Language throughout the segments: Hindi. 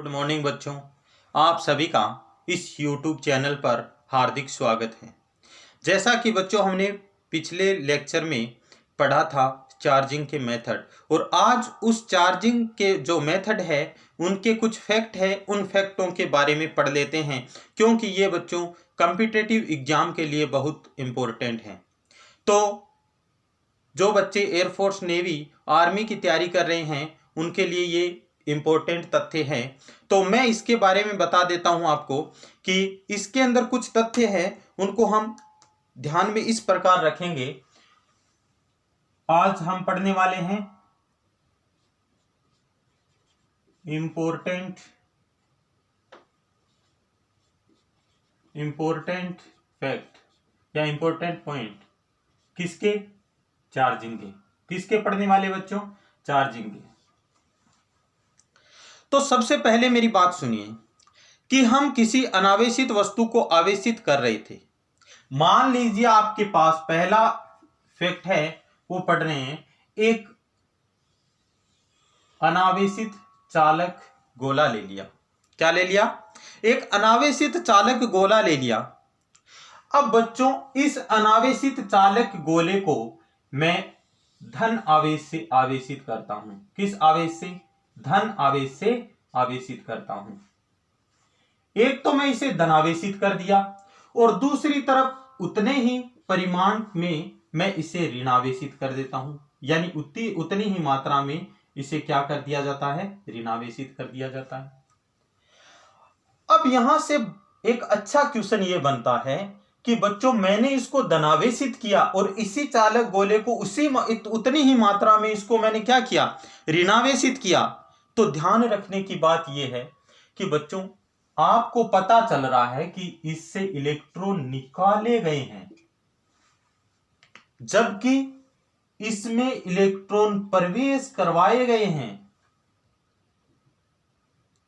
गुड मॉर्निंग बच्चों, आप सभी का इस YouTube चैनल पर हार्दिक स्वागत है। जैसा कि बच्चों हमने पिछले लेक्चर में पढ़ा था चार्जिंग के मेथड, और आज उस चार्जिंग के जो मेथड है उनके कुछ फैक्ट है, उन फैक्टों के बारे में पढ़ लेते हैं क्योंकि ये बच्चों कॉम्पिटिटिव एग्जाम के लिए बहुत इम्पोर्टेंट हैं। तो जो बच्चे एयरफोर्स, नेवी, आर्मी की तैयारी कर रहे हैं उनके लिए ये इम्पोर्टेंट तथ्य हैं। तो मैं इसके बारे में बता देता हूं आपको कि इसके अंदर कुछ तथ्य हैं, उनको हम ध्यान में इस प्रकार रखेंगे। आज हम पढ़ने वाले हैं इम्पोर्टेंट फैक्ट या इम्पोर्टेंट पॉइंट किसके? चार्जिंग के। किसके पढ़ने वाले बच्चों? चार्जिंग के। तो सबसे पहले मेरी बात सुनिए कि हम किसी अनावेशित वस्तु को आवेशित कर रहे थे। मान लीजिए आपके पास पहला फैक्ट है वो पढ़ रहे हैं, एक अनावेशित चालक गोला ले लिया। क्या ले लिया? एक अनावेशित चालक गोला ले लिया। अब बच्चों इस अनावेशित चालक गोले को मैं धन आवेश से आवेशित करता हूं। किस आवेश से? धन आवेश से आवेशित करता हूं। एक तो मैं इसे धनावेशित कर दिया और दूसरी तरफ उतने ही परिमाण में मैं इसे ऋणावेशित कर देता हूं, यानी उतनी ही मात्रा में इसे क्या कर दिया जाता है? ऋणावेशित कर दिया जाता है। अब यहां से एक अच्छा क्वेश्चन ये बनता है कि बच्चों मैंने इसको धनावेशित किया और इसी चालक गोले को उतनी ही मात्रा में इसको मैंने क्या किया? ऋणावेशित किया। तो ध्यान रखने की बात यह है कि बच्चों आपको पता चल रहा है कि इससे इलेक्ट्रॉन निकाले गए हैं, जबकि इसमें इलेक्ट्रॉन प्रवेश करवाए गए हैं।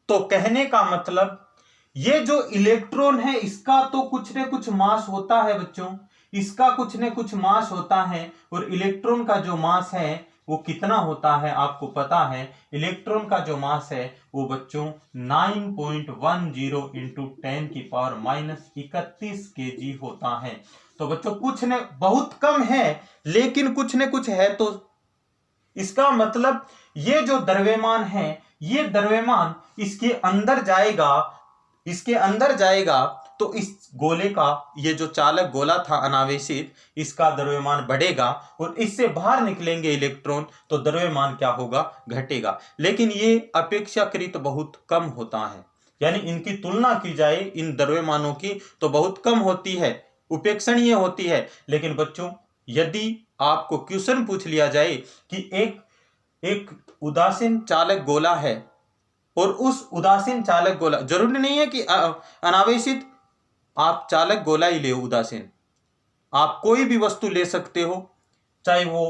तो कहने का मतलब ये जो इलेक्ट्रॉन है इसका तो कुछ न कुछ मास होता है बच्चों, इसका कुछ न कुछ मास होता है। और इलेक्ट्रॉन का जो मास है वो कितना होता है आपको पता है? इलेक्ट्रॉन का जो मास है वो बच्चों 9.10 इंटू 10 की पावर -31 kg होता है। तो बच्चों कुछ न बहुत कम है लेकिन कुछ न कुछ है। तो इसका मतलब ये जो द्रव्यमान है, ये द्रव्यमान इसके अंदर जाएगा तो इस गोले का, ये जो चालक गोला था अनावेशित, इसका द्रव्यमान बढ़ेगा और इससे बाहर निकलेंगे इलेक्ट्रॉन तो द्रव्यमान क्या होगा? घटेगा। लेकिन ये अपेक्षाकृत बहुत कम होता है, यानी इनकी तुलना की जाए इन द्रव्यमानों की तो बहुत कम होती है, उपेक्षणीय होती है। लेकिन बच्चों यदि आपको क्वेश्चन पूछ लिया जाए कि एक उदासीन चालक गोला है और उस उदासीन चालक गोला, जरूरी नहीं है कि अनावेशित आप चालक गोला ही ले, उदासीन आप कोई भी वस्तु ले सकते हो चाहे वो,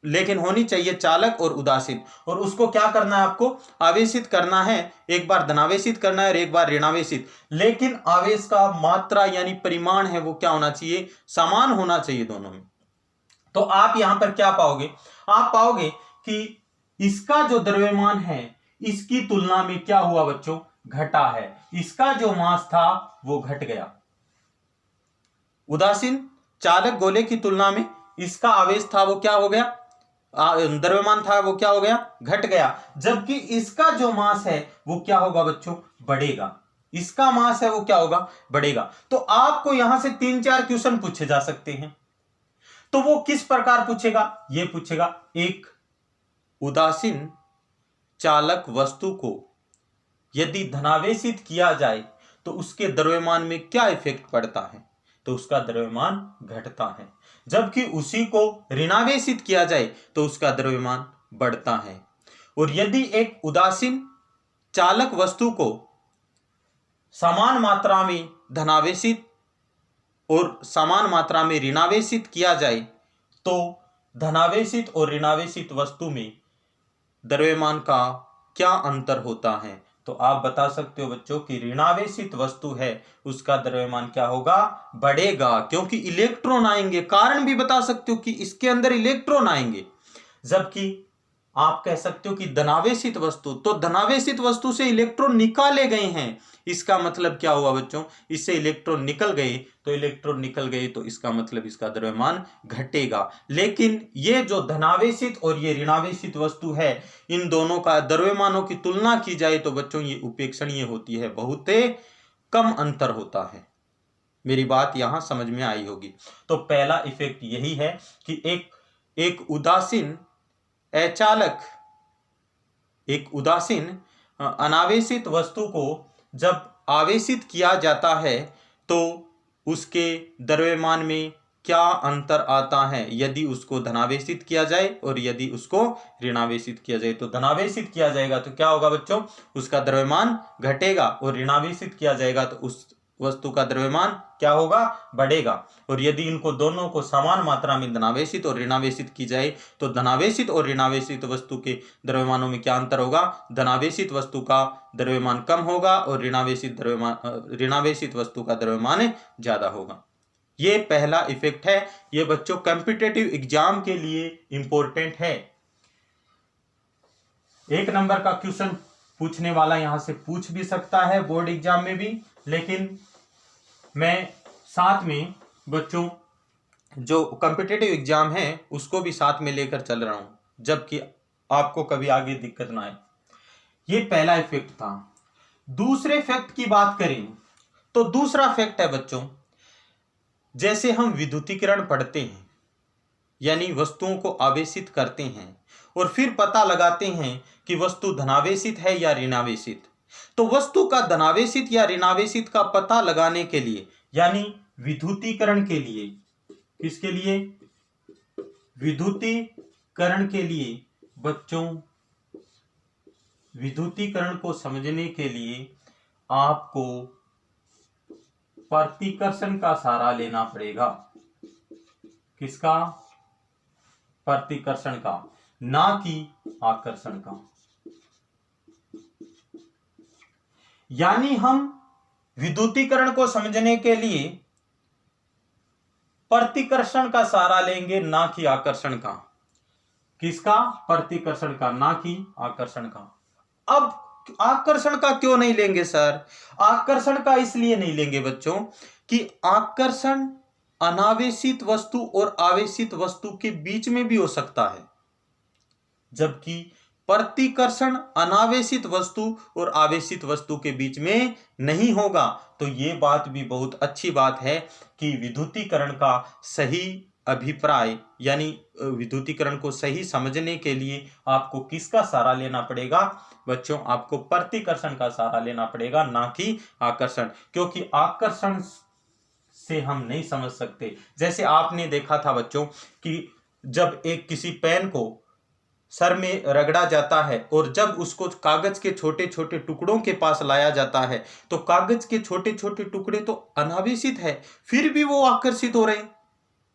लेकिन होनी चाहिए चालक और उदासीन। और उसको क्या करना है? आपको आवेशित करना है, एक बार धनावेशित करना है और एक बार ऋणावेशित। लेकिन आवेश का मात्रा यानी परिमाण है वो क्या होना चाहिए? समान होना चाहिए दोनों में। तो आप यहां पर क्या पाओगे? आप पाओगे कि इसका जो द्रव्यमान है इसकी तुलना में क्या हुआ बच्चों? घटा है। इसका जो मास था वो घट गया। उदासीन चालक गोले की तुलना में इसका आवेश था वो क्या हो गया? द्रव्यमान था वो क्या हो गया? घट गया। जबकि इसका जो मास है वो क्या होगा बच्चों? बढ़ेगा। इसका मास है वो क्या होगा? बढ़ेगा। तो आपको यहां से 3-4 क्वेश्चन पूछे जा सकते हैं। तो वो किस प्रकार पूछेगा? ये पूछेगा, एक उदासीन चालक वस्तु को यदि धनावेशित किया जाए तो उसके द्रव्यमान में क्या इफेक्ट पड़ता है? तो उसका द्रव्यमान घटता है। जबकि उसी को ऋणावेशित किया जाए तो उसका द्रव्यमान बढ़ता है। और यदि एक उदासीन चालक वस्तु को समान मात्रा में धनावेशित और समान मात्रा में ऋणावेशित किया जाए तो धनावेशित और ऋणावेशित वस्तु में द्रव्यमान का क्या अंतर होता है? तो आप बता सकते हो बच्चों कि ऋणावेशित वस्तु है उसका द्रव्यमान क्या होगा? बढ़ेगा, क्योंकि इलेक्ट्रॉन आएंगे। कारण भी बता सकते हो कि इसके अंदर इलेक्ट्रॉन आएंगे। जबकि आप कह सकते हो कि धनावेशित वस्तु, तो धनावेशित वस्तु से इलेक्ट्रॉन निकाले गए हैं, इसका मतलब क्या हुआ बच्चों, इससे इलेक्ट्रॉन निकल गए, तो इलेक्ट्रॉन निकल गए तो इसका मतलब इसका द्रव्यमान घटेगा। लेकिन ये जो धनावेशित और ये ऋणावेशित वस्तु है, इन दोनों का द्रव्यमानों की तुलना की जाए तो बच्चों ये उपेक्षणीय होती है, बहुत कम अंतर होता है। मेरी बात यहां समझ में आई होगी। तो पहला इफेक्ट यही है कि एक उदासीन अचालक, एक उदासीन अनावेशित वस्तु को जब आवेशित किया जाता है तो उसके द्रव्यमान में क्या अंतर आता है यदि उसको धनावेशित किया जाए और यदि उसको ऋणावेशित किया जाए। तो धनावेशित किया जाएगा तो क्या होगा बच्चों, उसका द्रव्यमान घटेगा, और ऋणावेशित किया जाएगा तो उस वस्तु का द्रव्यमान क्या होगा, बढ़ेगा। और यदि इनको दोनों को समान मात्रा में धनावेशित और ऋणावेशित की जाए तो धनावेशित और ऋणावेशित वस्तु के द्रव्यमानों में क्या अंतर होगा, धनावेशित वस्तु का द्रव्यमान कम होगा और ऋणावेशित वस्तु का द्रव्यमान ज्यादा होगा। ये पहला इफेक्ट है। ये बच्चों कॉम्पिटिटिव एग्जाम के लिए इंपॉर्टेंट है। 1 नंबर का क्वेश्चन पूछने वाला यहां से पूछ भी सकता है बोर्ड एग्जाम में भी, लेकिन मैं साथ में बच्चों जो कॉम्पिटिटिव एग्जाम है उसको भी साथ में लेकर चल रहा हूं, जबकि आपको कभी आगे दिक्कत ना आए। ये पहला इफेक्ट था। दूसरे फैक्ट की बात करें तो दूसरा फैक्ट है बच्चों, जैसे हम विद्युतीकरण पढ़ते हैं, यानी वस्तुओं को आवेशित करते हैं और फिर पता लगाते हैं कि वस्तु धनावेशित है या ऋणावेशित, तो वस्तु का धनावेशित या ऋणावेशित का पता लगाने के लिए, यानी विद्युतीकरण के लिए, किसके लिए, विद्युतीकरण के लिए बच्चों, विद्युतीकरण को समझने के लिए आपको प्रतिकर्षण का सहारा लेना पड़ेगा। किसका, प्रतिकर्षण का, ना कि आकर्षण का। यानी हम विद्युतीकरण को समझने के लिए प्रतिकर्षण का सहारा लेंगे, ना कि आकर्षण का। किसका, प्रतिकर्षण का, ना कि आकर्षण का। अब आकर्षण का क्यों नहीं लेंगे सर? आकर्षण का इसलिए नहीं लेंगे बच्चों कि आकर्षण अनावेशित वस्तु और आवेशित वस्तु के बीच में भी हो सकता है, जबकि प्रतिकर्षण अनावेशित वस्तु और आवेशित वस्तु के बीच में नहीं होगा। तो ये बात भी बहुत अच्छी बात है कि विद्युतीकरण का सही अभिप्राय, यानी विद्युतीकरण को सही समझने के लिए आपको किसका सहारा लेना पड़ेगा बच्चों, आपको प्रतिकर्षण का सहारा लेना पड़ेगा, ना कि आकर्षण। क्योंकि आकर्षण से हम नहीं समझ सकते। जैसे आपने देखा था बच्चों कि जब एक किसी पेन को सर में रगड़ा जाता है और जब उसको कागज के छोटे छोटे टुकड़ों के पास लाया जाता है तो कागज के छोटे छोटे टुकड़े तो अनावेशित है, फिर भी वो आकर्षित हो रहे हैं।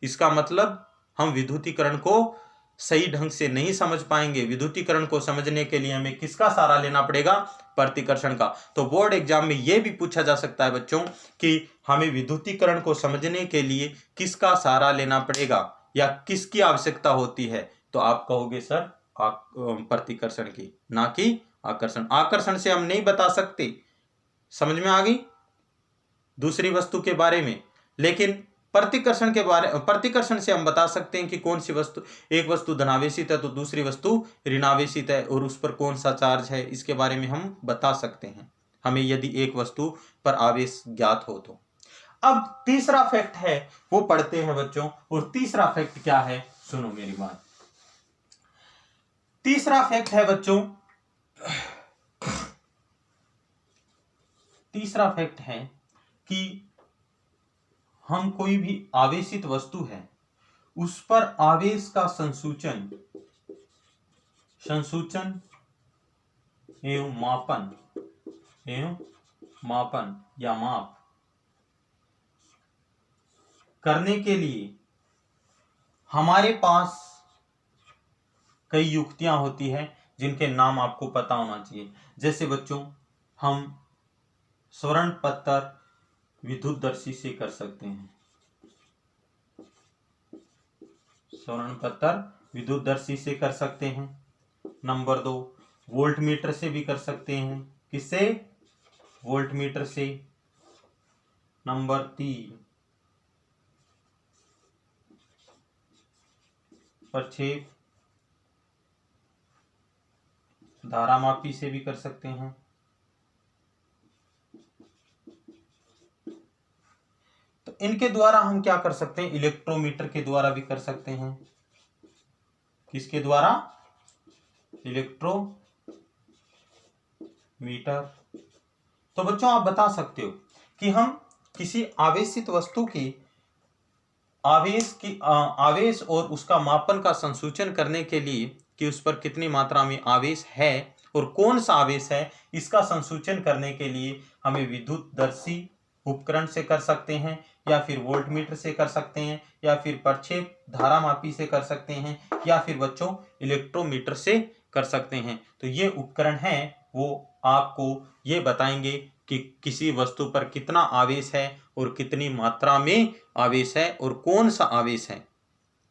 इसका मतलब हम विद्युतीकरण को सही ढंग से नहीं समझ पाएंगे। विद्युतीकरण को समझने के लिए हमें किसका सहारा लेना पड़ेगा, प्रतिकर्षण का। तो बोर्ड एग्जाम में यह भी पूछा जा सकता है बच्चों कि हमें विद्युतीकरण को समझने के लिए किसका सहारा लेना पड़ेगा या किसकी आवश्यकता होती है, तो आप कहोगे सर प्रतिकर्षण की, ना कि आकर्षण। आकर्षण से हम नहीं बता सकते, समझ में आ गई, दूसरी वस्तु के बारे में। लेकिन प्रतिकर्षण से हम बता सकते हैं कि कौन सी वस्तु, एक वस्तु धनावेशित है तो दूसरी वस्तु ऋणावेशित है और उस पर कौन सा चार्ज है, इसके बारे में हम बता सकते हैं, हमें यदि एक वस्तु पर आवेश ज्ञात हो तो। अब तीसरा फैक्ट है वो पढ़ते हैं बच्चों, और तीसरा फैक्ट क्या है, सुनो मेरी बात। तीसरा फैक्ट है बच्चों, तीसरा फैक्ट है कि हम कोई भी आवेशित वस्तु है उस पर आवेश का संसूचन एवं मापन या माप करने के लिए हमारे पास कई युक्तियां होती हैं जिनके नाम आपको पता होना चाहिए। जैसे बच्चों हम स्वर्ण पत्थर विद्युतदर्शी से कर सकते हैं, स्वर्ण पत्थर विद्युतदर्शी से कर सकते हैं। नंबर 2 वोल्ट मीटर से भी कर सकते हैं। किससे? वोल्ट मीटर से। नंबर 3 प्रक्षेप धारामापी से भी कर सकते हैं। तो इनके द्वारा हम क्या कर सकते हैं? इलेक्ट्रोमीटर के द्वारा भी कर सकते हैं। किसके द्वारा? इलेक्ट्रोमीटर। तो बच्चों आप बता सकते हो कि हम किसी आवेशित वस्तु की आवेश और उसका मापन का संसूचन करने के लिए कि उस पर कितनी मात्रा में आवेश है और कौन सा आवेश है, इसका संसूचन करने के लिए हमें विद्युतदर्शी उपकरण से कर सकते हैं, या फिर वोल्टमीटर से कर सकते हैं, या फिर प्रक्षेप धारामापी से कर सकते हैं, या फिर बच्चों इलेक्ट्रोमीटर से कर सकते हैं। तो ये उपकरण हैं वो आपको ये बताएंगे कि किसी वस्तु पर कितना आवेश है और कितनी मात्रा में आवेश है और कौन सा आवेश है।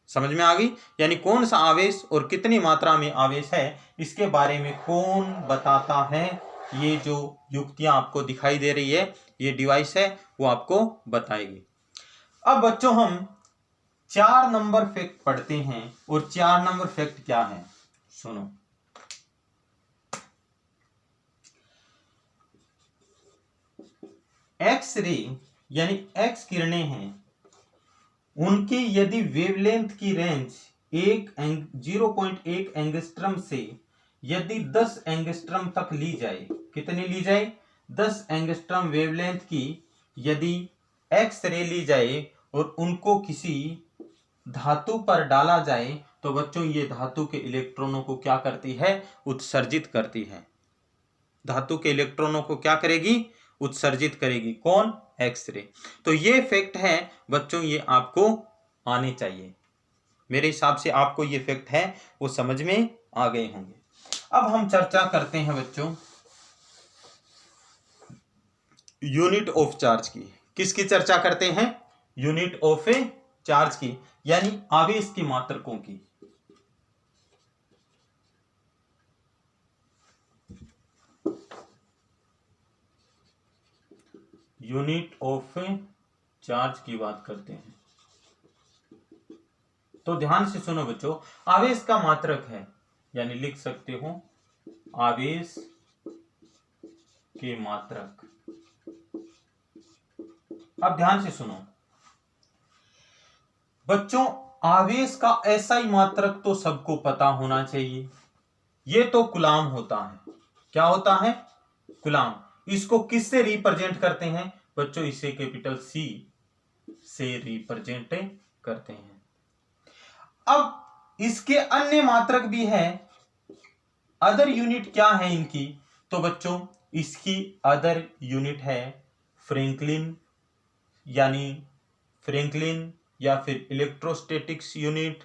समझ में आ गई? यानी कौन सा आवेश और कितनी मात्रा में आवेश है, इसके बारे में कौन बताता है? ये जो युक्तियां आपको दिखाई दे रही है, ये डिवाइस है, वो आपको बताएगी। अब बच्चों हम 4 नंबर फैक्ट पढ़ते हैं। और 4 नंबर फैक्ट क्या है? सुनो। एक्स रे यानी एक्स किरणें हैं, उनकी यदि वेवलेंथ की रेंज 0.1 एंगस्ट्रम से यदि 10 एंगस्ट्रम तक ली जाए, कितनी ली जाए? 10 एंगस्ट्रम वेवलेंथ की यदि एक्स रे ली जाए और उनको किसी धातु पर डाला जाए, तो बच्चों ये धातु के इलेक्ट्रॉनों को क्या करती है? उत्सर्जित करती है। धातु के इलेक्ट्रॉनों को क्या करेगी? उत्सर्जित करेगी। कौन? X ray. तो ये फैक्ट है बच्चों, ये आपको आने चाहिए। मेरे हिसाब से आपको ये फैक्ट है वो समझ में आ गए होंगे। अब हम चर्चा करते हैं बच्चों यूनिट ऑफ चार्ज की। किसकी चर्चा करते हैं? यूनिट ऑफ चार्ज की, यानी आवेश की मात्रकों की। यूनिट ऑफ चार्ज की बात करते हैं। तो ध्यान से सुनो बच्चों, आवेश का मात्रक है, यानी लिख सकते हो आवेश के मात्रक। अब ध्यान से सुनो बच्चों, आवेश का ऐसा ही मात्रक तो सबको पता होना चाहिए। ये तो कूलाम होता है। क्या होता है? कूलाम। इसको किससे रिप्रेजेंट करते हैं बच्चों? इसे कैपिटल सी से रिप्रेजेंट करते हैं। अब इसके अन्य मात्रक भी है। अदर यूनिट क्या है इनकी? तो बच्चों इसकी अदर यूनिट है फ्रैंकलिन, यानी फ्रैंकलिन या फिर इलेक्ट्रोस्टैटिक्स यूनिट,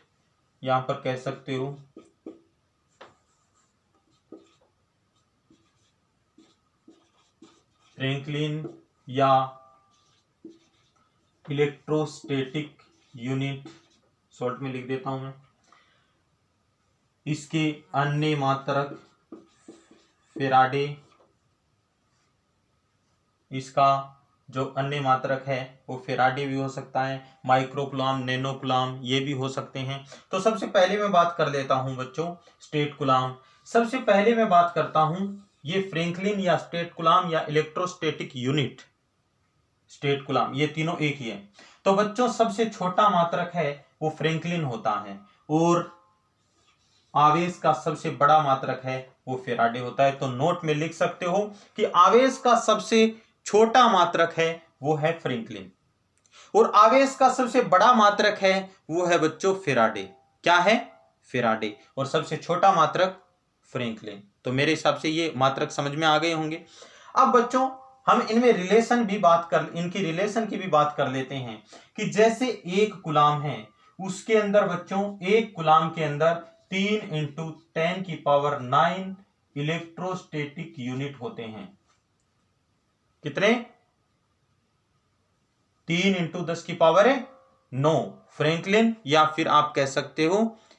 यहां पर कह सकते हो फ्रैंकलिन या इलेक्ट्रोस्टैटिक यूनिट, शॉर्ट में लिख देता हूं मैं। इसके अन्य मात्रक फैराडे, इसका जो अन्य मात्रक है वो फैराडे भी हो सकता है, माइक्रोकुलाम, नैनोकुलाम ये भी हो सकते हैं। तो सबसे पहले मैं बात कर लेता हूं बच्चों स्टेट कुलाम। सबसे पहले मैं बात करता हूं ये फ्रैंकलिन या स्टेट कुलाम या इलेक्ट्रोस्टैटिक यूनिट, स्टेट कुलाम, ये तीनों एक ही है। तो बच्चों सबसे छोटा मात्रक है वो फ्रैंकलिन होता है, और आवेश का सबसे बड़ा मात्रक है वो फैराडे होता है। तो नोट में लिख सकते हो कि आवेश का सबसे छोटा मात्रक है वो है फ्रैंकलिन, और आवेश का सबसे बड़ा मात्रक है वो है बच्चों फैराडे। क्या है? फैराडे। और सबसे छोटा मात्रक फ्रैंकलिन। तो मेरे हिसाब से ये मात्रक समझ में आ गए होंगे। अब बच्चों हम इनमें रिलेशन भी इनकी रिलेशन की भी बात कर लेते हैं कि जैसे एक कूलाम है, उसके अंदर बच्चों एक कूलाम के अंदर 3 × 10⁹ इलेक्ट्रोस्टैटिक यूनिट होते हैं। कितने? 3 × 10⁹ फ्रैंकलिन या फिर आप कह सकते हो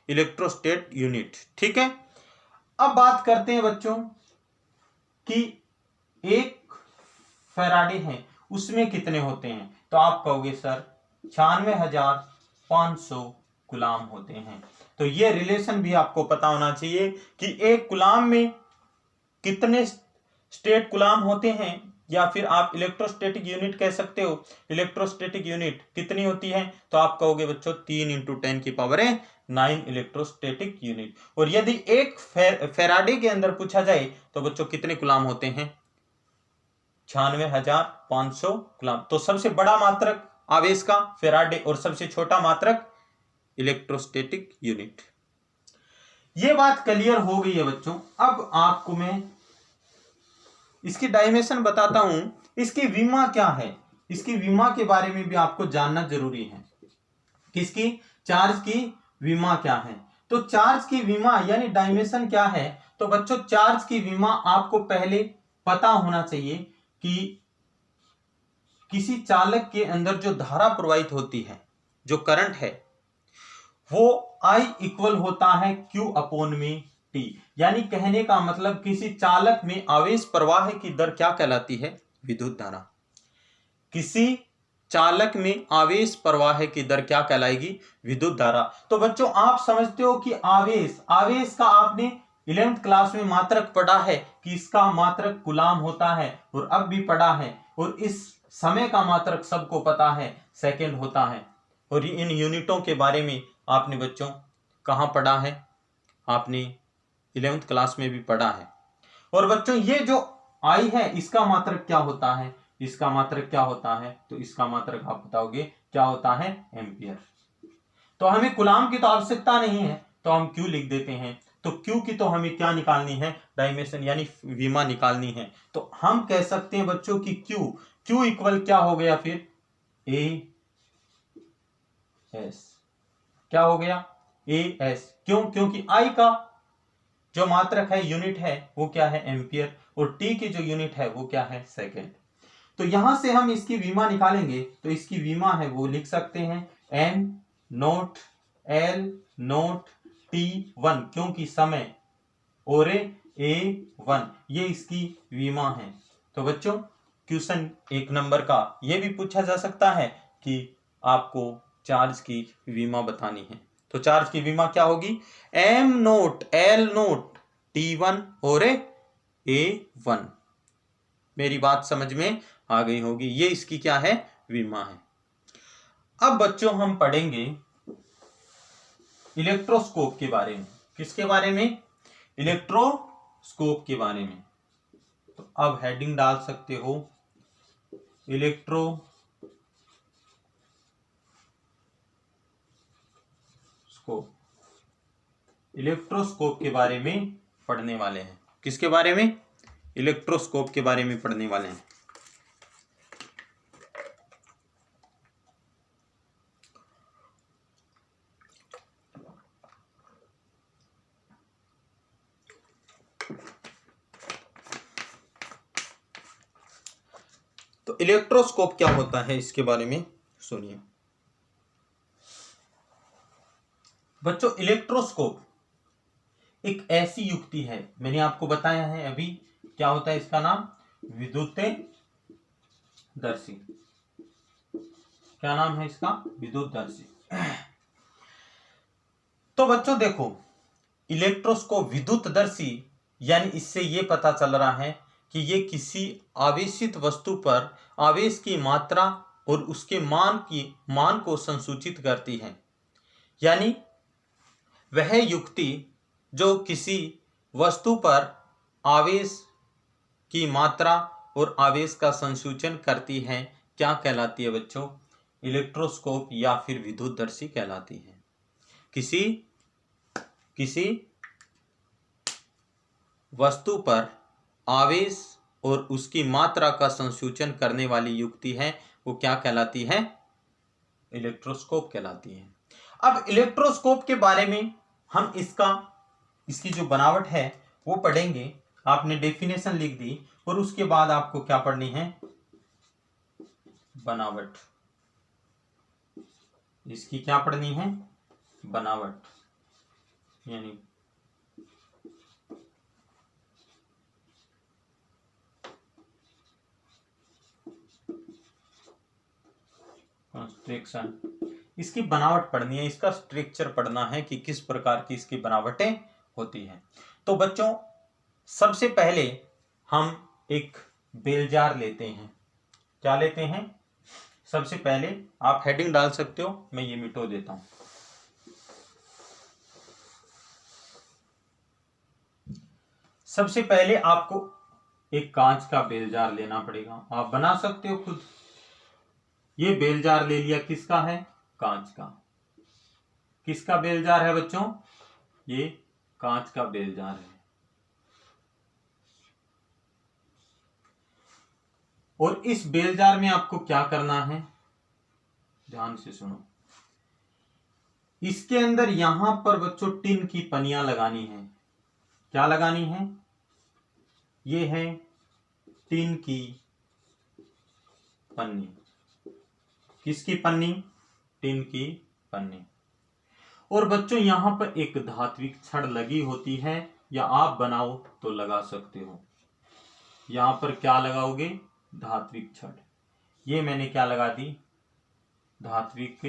इलेक्ट्रोस्टैट यूनिट। ठीक है। अब बात करते हैं बच्चों कि एक फैराडे है उसमें कितने होते हैं, तो आप कहोगे सर 96,500 गुलाम होते हैं। तो ये रिलेशन भी आपको पता होना चाहिए कि एक गुलाम में कितने स्टेट गुलाम होते हैं, या फिर आप इलेक्ट्रोस्टैटिक यूनिट कह सकते हो। इलेक्ट्रोस्टैटिक यूनिट कितनी होती है, तो आप कहोगे बच्चों 3 × 10⁹ इलेक्ट्रोस्टैटिक यूनिट। और यदि एक फैराडे के अंदर पूछा जाए तो बच्चों कितने गुलाम होते हैं, 96,500 गुलाम। तो सबसे बड़ा मात्रक आवेश का फैराडे और सबसे छोटा मात्रक इलेक्ट्रोस्टैटिक यूनिट। ये बात क्लियर हो गई है बच्चों। अब आपको मैं इसकी डायमेंशन बताता हूं, इसकी विमा क्या है, इसकी विमा के बारे में भी आपको जानना जरूरी है। किसकी, चार्ज की विमा क्या है। तो चार्ज की विमा यानी डायमेंशन क्या है, तो बच्चों चार्ज की विमा आपको पहले पता होना चाहिए कि किसी चालक के अंदर जो धारा प्रवाहित होती है, जो करंट है, वो I इक्वल होता है Q/t। यानी कहने का मतलब किसी चालक में आवेश प्रवाह की दर क्या कहलाती है, विद्युत धारा। किसी चालक में आवेश प्रवाह की दर क्या कहलाएगी, विद्युत धारा। तो बच्चों आप समझते हो कि आवेश का आपने 11th क्लास में मात्रक पढ़ा है कि इसका मात्रक गुलाम होता है, और अब भी पढ़ा है। और इस समय का मात्रक सबको पता है, सेकंड होता है। और इन यूनिटों के बारे में आपने बच्चों कहां पढ़ा है, आपने 11th क्लास में भी पढ़ा है। और बच्चों ये जो आई है इसका मात्रक क्या होता है, इसका मात्रक क्या होता है, तो इसका मात्रक आप बताओगे क्या होता है, एम्पियर। तो हमें गुलाम की तो आवश्यकता नहीं है, तो हम क्यू लिख देते हैं। तो क्यू की तो हमें क्या निकालनी है, डायमेंशन यानी विमा निकालनी है। तो हम कह सकते हैं बच्चों की क्यू इक्वल क्या हो गया फिर, ए एस। क्या हो गया, ए एस। क्यों, क्योंकि आई का जो मात्रक है, यूनिट है, वो क्या है, एम्पियर। और टी की जो यूनिट है वो क्या है, सेकेंड। तो यहां से हम इसकी विमा निकालेंगे, तो इसकी विमा है वो लिख सकते हैं N0L0T1, क्योंकि समय, और A1 ये इसकी विमा है। तो बच्चों क्वेश्चन 1 नंबर का ये भी पूछा जा सकता है कि आपको चार्ज की विमा बतानी है। तो चार्ज की विमा क्या होगी, M0L0T1 और A1। मेरी बात समझ में आ गई होगी, ये इसकी क्या है, विमा है। अब बच्चों हम पढ़ेंगे इलेक्ट्रोस्कोप के बारे में। किसके बारे में, इलेक्ट्रोस्कोप के बारे में। तो अब हेडिंग डाल सकते हो, इलेक्ट्रोस्कोप के बारे में पढ़ने वाले हैं। किसके बारे में, इलेक्ट्रोस्कोप के बारे में पढ़ने वाले हैं। तो इलेक्ट्रोस्कोप क्या होता है इसके बारे में सुनिए बच्चों। इलेक्ट्रोस्कोप एक ऐसी युक्ति है, मैंने आपको बताया है अभी, क्या होता है इसका नाम, विद्युतदर्शी। क्या नाम है इसका, विद्युतदर्शी। तो बच्चों देखो, इलेक्ट्रोस्कोप विद्युतदर्शी, यानी इससे ये पता चल रहा है कि ये किसी आवेशित वस्तु पर आवेश की मात्रा और उसके मान को संसूचित करती है। यानी वह युक्ति जो किसी वस्तु पर आवेश की मात्रा और आवेश का संसूचन करती है, क्या कहलाती है बच्चों, इलेक्ट्रोस्कोप या फिर विद्युतदर्शी कहलाती है। किसी वस्तु पर आवेश और उसकी मात्रा का संसूचन करने वाली युक्ति है, वो क्या कहलाती है, इलेक्ट्रोस्कोप कहलाती है। अब इलेक्ट्रोस्कोप के बारे में हम इसकी जो बनावट है वो पढ़ेंगे। आपने डेफिनेशन लिख दी, और उसके बाद आपको क्या पढ़नी है, बनावट। इसकी क्या पढ़नी है, बनावट, यानी कॉन्स्ट्रक्शन, इसकी बनावट पढ़नी है, इसका स्ट्रक्चर पढ़ना है कि किस प्रकार की इसकी बनावटें होती हैं। तो बच्चों सबसे पहले हम एक बेलजार लेते हैं। क्या लेते हैं? सबसे पहले आप हेडिंग डाल सकते हो, मैं ये मिटो देता हूं। सबसे पहले आपको एक कांच का बेलजार लेना पड़ेगा। आप बना सकते हो खुद। ये बेलजार ले लिया, किसका है? कांच का। किसका बेलजार है बच्चों? ये कांच का बेलजार है। और इस बेलजार में आपको क्या करना है, ध्यान से सुनो। इसके अंदर यहां पर बच्चों टिन की पनियां लगानी है। क्या लगानी है? ये है टिन की पन्नी। किसकी पन्नी? टिन की पन्नी। और बच्चों यहां पर एक धात्विक छड़ लगी होती है, या आप बनाओ तो लगा सकते हो। यहां पर क्या लगाओगे? धात्विक छड़। ये मैंने क्या लगा दी? धात्विक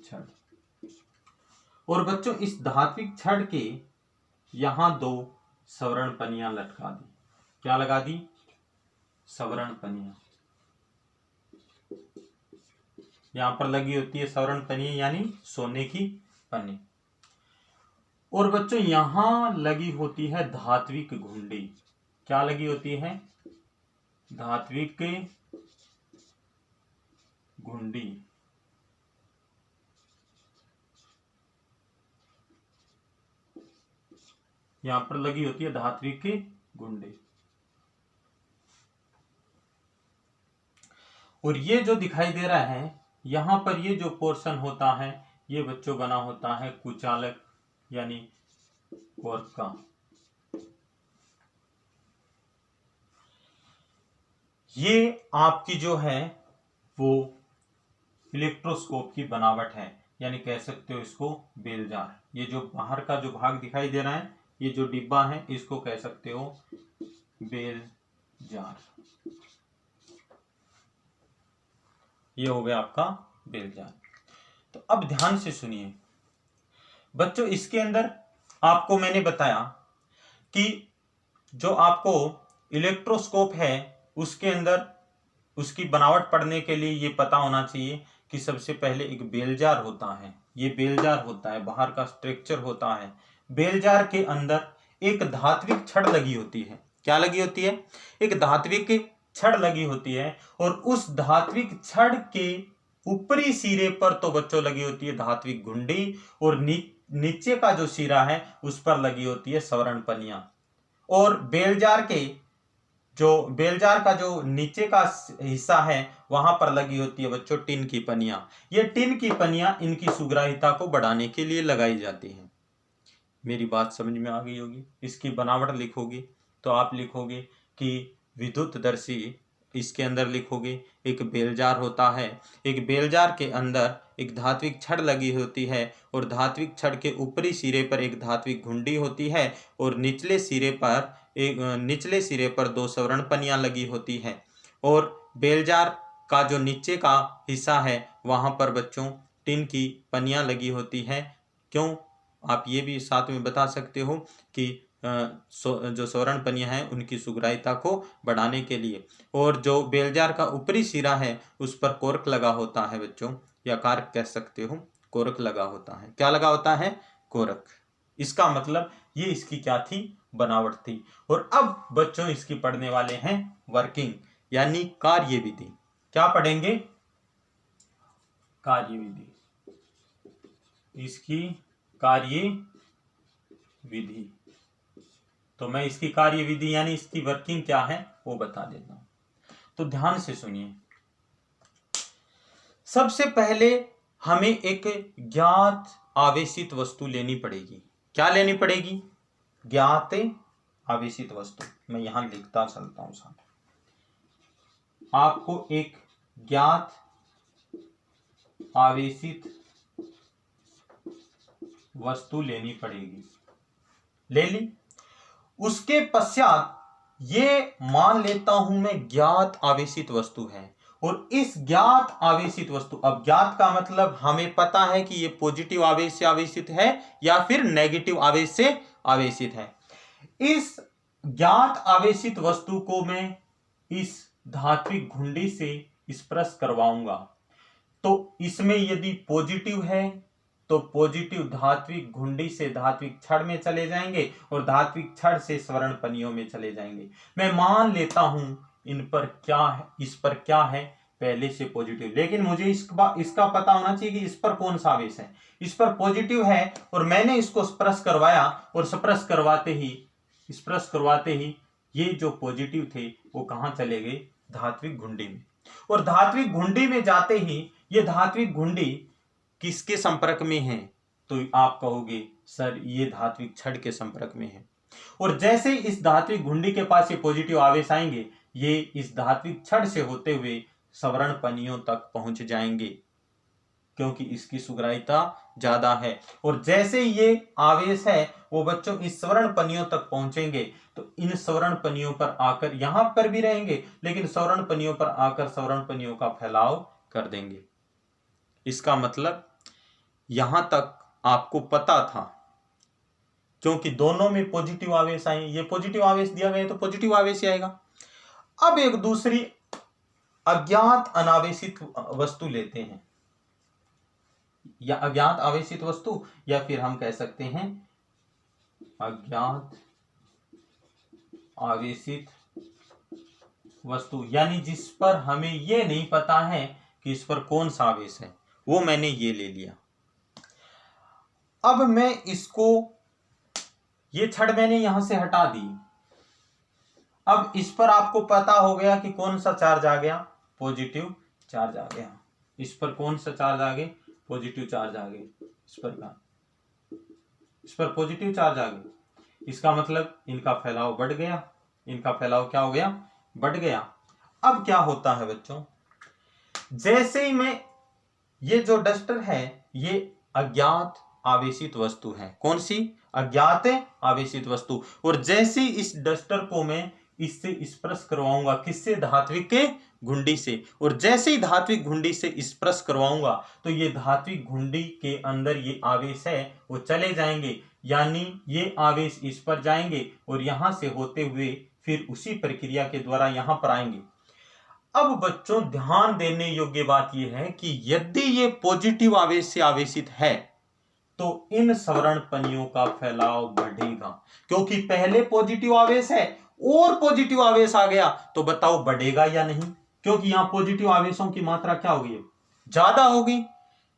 छड़। और बच्चों इस धात्विक छड़ के यहां 2 सवर्ण पनियां लटका दी। क्या लगा दी? सवर्ण पनियां। यहां पर लगी होती है सवर्ण पनियां, यानी सोने की पन्नी। और बच्चों यहां लगी होती है धात्विक घुंडी। क्या लगी होती है? धात्विक घुंडी। यहां पर लगी होती है धात्विक घुंडी। और ये जो दिखाई दे रहा है, यहां पर ये जो पोर्शन होता है, ये बच्चों बना होता है कुचालक यानी कॉर्क का। ये आपकी जो है वो इलेक्ट्रोस्कोप की बनावट है, यानी कह सकते हो इसको बेलजार। ये जो बाहर का जो भाग दिखाई दे रहा है, ये जो डिब्बा है, इसको कह सकते हो बेलजार। ये हो गया आपका बेलजार। तो अब ध्यान से सुनिए बच्चों, इसके अंदर आपको मैंने बताया कि जो आपको इलेक्ट्रोस्कोप है उसके अंदर उसकी बनावट पढ़ने के लिए ये पता होना चाहिए कि सबसे पहले एक बेलजार होता है। ये बेलजार होता है, बाहर का स्ट्रक्चर होता है। बेलजार के अंदर एक धात्विक छड़ लगी होती है। क्या लगी होती है? एक धात्विक छड़ लगी होती है। और उस धात्विक छड़ के ऊपरी सिरे पर तो बच्चों लगी होती है धात्विक घुंडी, और नीचे का जो सिरा है उस पर लगी होती है सवर्ण पनियां। और बेलजार का जो नीचे का हिस्सा है वहां पर लगी होती है बच्चों टिन की पनियां। ये टिन की पनियां इनकी सुग्राहिता को बढ़ाने के लिए लगाई जाती हैं। मेरी बात समझ में आ गई होगी। इसकी बनावट लिखोगे तो आप लिखोगे कि विद्युतदर्शी, इसके अंदर लिखोगे एक बेलजार होता है। एक बेलजार के अंदर एक धात्विक छड़ लगी होती है, और धात्विक छड़ के ऊपरी सिरे पर एक धात्विक घुंडी होती है, और निचले सिरे पर 2 सवर्ण पनियां लगी होती है। और बेलजार का जो नीचे का हिस्सा है वहां पर बच्चों टिन की पनियां लगी होती है। क्यों? आप ये भी साथ में बता सकते हो कि जो सवर्ण पनियां हैं उनकी सुग्राहिता को बढ़ाने के लिए। और जो बेलजार का ऊपरी सिरा है उस पर कोर्क लगा होता है बच्चों, या कार्क कह सकते हो, कोर्क लगा होता है। क्या लगा होता है? कोर्क। इसका मतलब ये इसकी क्या थी? बनावट थी। और अब बच्चों इसकी पढ़ने वाले हैं वर्किंग यानी कार्यविधि। क्या पढ़ेंगे? कार्यविधि। इसकी कार्यविधि। तो मैं इसकी कार्यविधि यानी इसकी वर्किंग क्या है वो बता देता हूं। तो ध्यान से सुनिए। सबसे पहले हमें एक ज्ञात आवेशित वस्तु लेनी पड़ेगी। क्या लेनी पड़ेगी? ज्ञात आवेशित वस्तु। मैं यहां लिखता चलता हूं साथ। आपको एक ज्ञात आवेशित वस्तु लेनी पड़ेगी। ले ली। उसके पश्चात ये मान लेता हूं मैं ज्ञात आवेशित वस्तु है, और इस ज्ञात आवेशित वस्तु, अब ज्ञात का मतलब हमें पता है कि ये पॉजिटिव आवेश से आवेशित है या फिर नेगेटिव आवेश से आवेशित है। इस ज्ञात आवेशित वस्तु को मैं इस धात्विक घुंडी से स्पर्श करवाऊंगा, तो इसमें यदि पॉजिटिव है तो पॉजिटिव धात्विक घुंडी से धात्विक छड़ में चले जाएंगे और धात्विक छड़ से स्वर्ण पनियों में चले जाएंगे। मैं मान लेता हूं इन पर क्या है, इस पर क्या है पहले से पॉजिटिव, लेकिन मुझे इसका पता होना चाहिए कि इस पर कौन सा आवेश है। इस पर पॉजिटिव है और मैंने इसको स्पर्श करवाया, और स्पर्श करवाते ही ये जो पॉजिटिव थे वो कहां चले गए, धात्विक घुंडी में। और धात्विक घुंडी में जाते ही ये धात्विक घुंडी किसके संपर्क में है, तो आप कहोगे सर ये धात्विक छड़ के संपर्क में है। और जैसे इस धात्विक घुंडी के पास ये पॉजिटिव आवेश आएंगे, ये इस धात्विक छड़ से होते हुए स्वर्ण पनियों तक पहुंच जाएंगे, क्योंकि इसकी सुग्राहिता ज्यादा है। और जैसे ये आवेश है वो बच्चों इस स्वर्ण पनियों तक पहुंचेंगे, तो इन स्वर्ण पनियों पर आकर यहां पर भी रहेंगे, लेकिन स्वर्ण पनियों पर आकर स्वर्ण पनियों का फैलाव कर देंगे। इसका मतलब यहां तक आपको पता था, क्योंकि दोनों में पॉजिटिव आवेश आए, ये पॉजिटिव आवेश दिया गया तो पॉजिटिव आवेश आएगा। अब एक दूसरी अज्ञात अनावेशित वस्तु लेते हैं, या अज्ञात आवेशित वस्तु, या फिर हम कह सकते हैं अज्ञात आवेशित वस्तु, यानी जिस पर हमें ये नहीं पता है कि इस पर कौन सा आवेश है, वो मैंने ये ले लिया। अब मैं इसको, ये छड़ मैंने यहां से हटा दी। अब इस पर आपको पता हो गया कि कौन सा चार्ज आ गया, पॉजिटिव चार्ज आ गया। इस पर कौन सा चार्ज आ गए, पॉजिटिव चार्ज आ गए। इस पर पॉजिटिव चार्ज आ गए। इसका मतलब इनका फैलाव बढ़ गया, इनका फैलाव क्या हो गया, बढ़ गया। अब क्या होता है बच्चों, जैसे ही मैं, ये जो डस्टर है ये अज्ञात आवेशित वस्तु है, कौन सी, अज्ञात आवेशित वस्तु। और जैसे इस डस्टर को मैं इससे स्पर्श करवाऊंगा, किससे, धात्विक के घुंडी से, और जैसे ही धात्विक घुंडी से स्पर्श करवाऊंगा तो ये धात्विक घुंडी के अंदर ये आवेश है वो चले जाएंगे, यानी ये आवेश इस पर जाएंगे और यहां से होते हुए फिर उसी प्रक्रिया के द्वारा यहां पर आएंगे। अब बच्चों ध्यान देने योग्य बात यह है कि यदि ये पॉजिटिव आवेश से आवेशित है तो इन स्वर्ण पनियों का फैलाव बढ़ेगा, क्योंकि पहले पॉजिटिव आवेश है और पॉजिटिव आवेश आ गया, तो बताओ बढ़ेगा या नहीं, क्योंकि यहां पॉजिटिव आवेशों की मात्रा क्या होगी, ज्यादा होगी।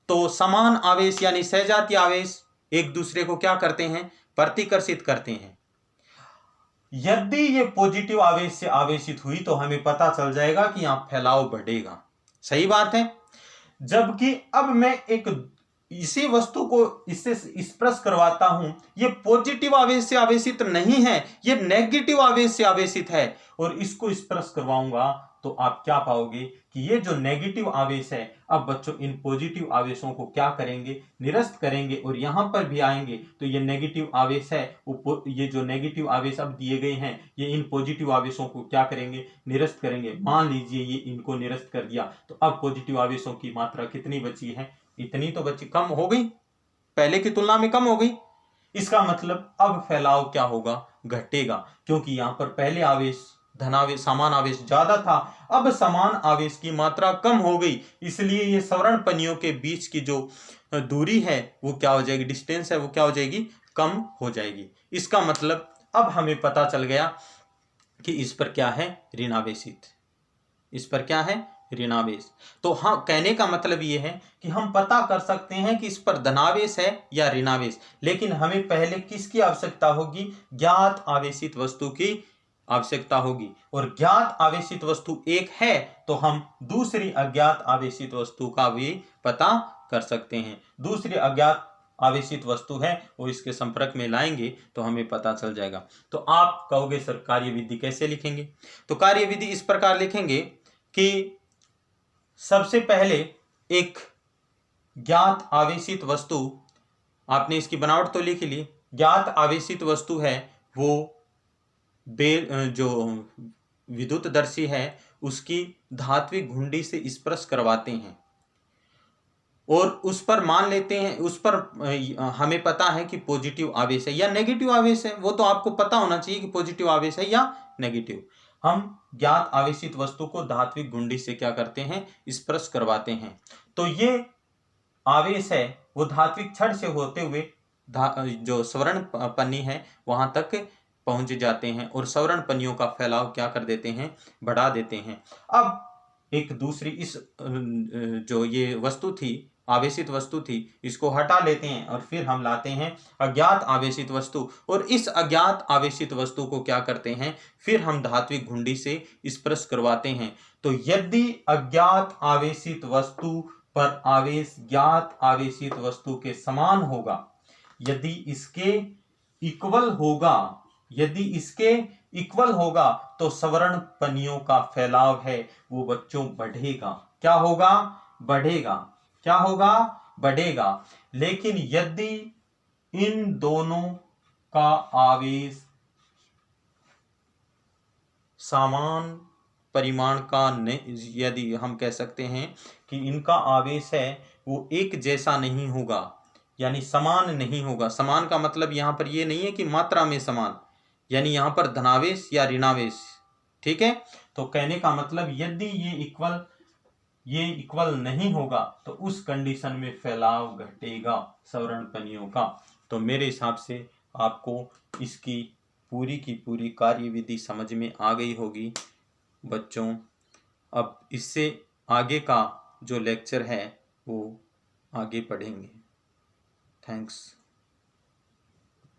तो समान आवेश यानी सहजातीय आवेश एक दूसरे को क्या करते हैं, प्रतिकर्षित करते हैं। यदि ये पॉजिटिव आवेश से आवेशित हुई तो हमें पता चल जाएगा कि यहां फैलाव बढ़ेगा, सही बात है। जबकि अब मैं एक इसी वस्तु को इससे स्पर्श करवाता हूं, ये पॉजिटिव आवेश से आवेशित नहीं है, ये नेगेटिव आवेश से आवेशित है, और इसको स्पर्श करवाऊंगा तो आप क्या पाओगे कि ये जो नेगेटिव आवेश है अब बच्चों इन पॉजिटिव आवेशों को क्या करेंगे, निरस्त करेंगे, और यहां पर भी आएंगे तो ये नेगेटिव आवेश है, ये जो नेगेटिव आवेश अब दिए गए हैं ये इन पॉजिटिव आवेशों को क्या करेंगे, निरस्त करेंगे। मान लीजिए ये इनको निरस्त कर दिया, तो अब पॉजिटिव आवेशों की मात्रा कितनी बची है, इतनी तो बची, कम हो गई, पहले की तुलना में कम हो गई। इसका मतलब अब फैलाव क्या होगा, घटेगा, क्योंकि यहां पर पहले आवेश धनावेश समान आवेश ज्यादा था, अब समान आवेश की मात्रा कम हो गई, इसलिए ये स्वर्ण पनियों के बीच की जो दूरी है वो क्या हो जाएगी, डिस्टेंस है वो क्या हो जाएगी, कम हो जाएगी। इसका मतलब अब हमें पता चल गया कि इस पर क्या है, ऋणावेशित, इस पर क्या है, ऋणावेश। तो हाँ, कहने का मतलब ये है कि हम पता कर सकते हैं कि इस पर धनावेश है या ऋणावेश, लेकिन हमें पहले किसकी आवश्यकता होगी, ज्ञात आवेशित वस्तु की आवश्यकता होगी। और ज्ञात आवेशित वस्तु एक है तो हम दूसरी अज्ञात आवेशित वस्तु का भी पता कर सकते हैं। दूसरी अज्ञात आवेशित वस्तु है वो इसके संपर्क में लाएंगे तो हमें पता चल जाएगा। तो आप कहोगे सर कार्यविधि कैसे लिखेंगे, तो कार्यविधि इस प्रकार लिखेंगे कि सबसे पहले एक ज्ञात आवेशित वस्तु, आपने इसकी बनावट तो लिख ली, ज्ञात आवेशित वस्तु है वो जो विद्युतदर्शी है उसकी धात्विक घुंडी से स्पर्श करवाते हैं और उस पर मान लेते हैं, उस पर हमें पता है कि पॉजिटिव आवेश है या नेगेटिव आवेश है, वो तो आपको पता होना चाहिए कि पॉजिटिव आवेश है या नेगेटिव। हम ज्ञात आवेशित वस्तु को धात्विक घुंडी से क्या करते हैं, स्पर्श करवाते हैं। तो ये आवेश है वो धात्विक छड़ से होते हुए जो स्वर्ण पन्नी है वहां तक पहुंच जाते हैं और स्वर्ण पन्नियों का फैलाव क्या कर देते हैं, बढ़ा देते हैं। अब एक दूसरी इस जो ये वस्तु थी, आवेशित वस्तु थी, इसको हटा लेते हैं और फिर हम लाते हैं अज्ञात आवेशित वस्तु, और इस अज्ञात आवेशित वस्तु को क्या करते हैं, फिर हम धात्विक घुंडी से स्पर्श करवाते हैं। तो यदि अज्ञात आवेशित वस्तु पर आवेश ज्ञात आवेशित वस्तु के समान होगा, यदि इसके इक्वल होगा तो स्वर्ण पन्नियों का फैलाव है वो बच्चों बढ़ेगा। क्या होगा, बढ़ेगा। क्या होगा, बढ़ेगा। लेकिन यदि इन दोनों का आवेश समान परिमाण का, यदि हम कह सकते हैं कि इनका आवेश है वो एक जैसा नहीं होगा, यानी समान नहीं होगा। समान का मतलब यहाँ पर ये नहीं है कि मात्रा में समान, यानी यहाँ पर धनावेश या ऋणावेश, ठीक है। तो कहने का मतलब यदि ये इक्वल नहीं होगा तो उस कंडीशन में फैलाव घटेगा स्वर्ण पन्नियों का। तो मेरे हिसाब से आपको इसकी पूरी की पूरी कार्यविधि समझ में आ गई होगी बच्चों। अब इससे आगे का जो लेक्चर है वो आगे पढ़ेंगे। थैंक्स।